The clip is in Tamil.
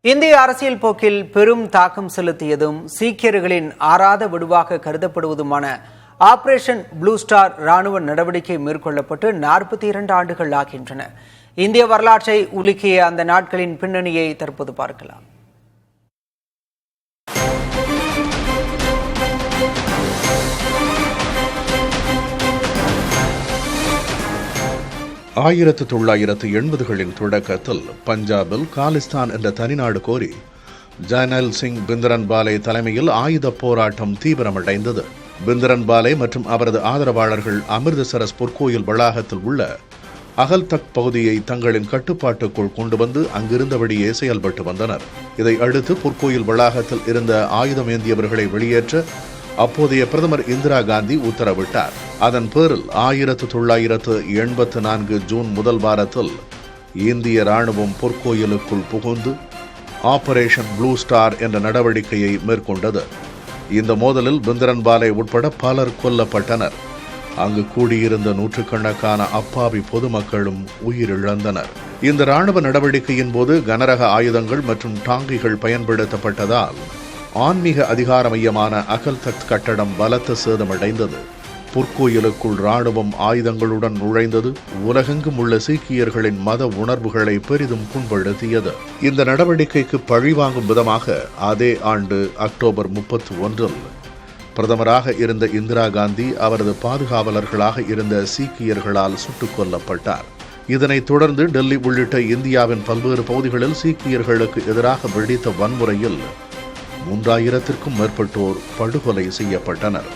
இந்திய அரசியல் போக்கில் பெரும் தாக்கம் செலுத்தியதும் சீக்கியர்களின் ஆறாத விடுவாக கருதப்படுவதுமான ஆபரேஷன் ப்ளூ ஸ்டார் ராணுவ நடவடிக்கை மேற்கொள்ளப்பட்டு 42 ஆண்டுகள் ஆகின்றன. இந்திய வரலாற்றை உலுக்கிய அந்த நாட்களின் பின்னணியை தற்போது பார்க்கலாம். ஆயிரத்து 1980களின் தொடக்கத்தில் பஞ்சாபில் காலிஸ்தான் என்ற தனிநாடு கோரி ஜர்னல் சிங் பிந்திரன்பாலே தலைமையில் ஆயுத போராட்டம் தீவிரமடைந்தது. பிந்திரன்பாலே மற்றும் அவரது ஆதரவாளர்கள் அமிர்தசரஸ் பொற்கோயில் வளாகத்தில் உள்ள அகல்தக் பகுதியை தங்களின் கட்டுப்பாட்டுக்குள் கொண்டு வந்து அங்கிருந்தபடியே செயல்பட்டு வந்தனர். இதை அடுத்து பொற்கோயில் வளாகத்தில் இருந்த ஆயுதமேந்தியவர்களை வெளியேற்ற அப்போதைய பிரதமர் இந்திரா காந்தி உத்தரவிட்டார். அதன் பேரில் 1984 ஜூன் முதல் வாரத்தில் இந்திய ராணுவம் பொற்கோயிலுக்குள் புகுந்து ஆபரேஷன் ப்ளூ ஸ்டார் என்ற நடவடிக்கையை மேற்கொண்டது. இந்த மோதலில் பிந்திரன்பாலே உட்பட பலர் கொல்லப்பட்டனர். அங்கு கூடியிருந்த நூற்றுக்கணக்கான அப்பாவி பொதுமக்களும் உயிரிழந்தனர். இந்த ராணுவ நடவடிக்கையின் போது கனரக ஆயுதங்கள் மற்றும் டாங்கிகள் பயன்படுத்தப்பட்டதால் ஆன்மீக அதிகார மையமான அகல்தக் கட்டடம் பலத்த சேதமடைந்தது. பொற்கோயிலுக்குள் ராணுவம் ஆயுதங்களுடன் நுழைந்தது உலகெங்கும் உள்ள சீக்கியர்களின் மத உணர்வுகளை பெரிதும் புண்படுத்தியது. இந்த நடவடிக்கைக்கு பழிவாங்கும் விதமாக அதே ஆண்டு அக்டோபர் 31 பிரதமராக இருந்த இந்திரா காந்தி அவரது பாதுகாவலர்களாக இருந்த சீக்கியர்களால் சுட்டுக் கொல்லப்பட்டார். இதனைத் தொடர்ந்து டெல்லி உள்ளிட்ட இந்தியாவின் பல்வேறு பகுதிகளில் சீக்கியர்களுக்கு எதிராக வெடித்த வன்முறையில் 3000க்கும் மேற்பட்டோர் படுகொலை செய்யப்பட்டனர்.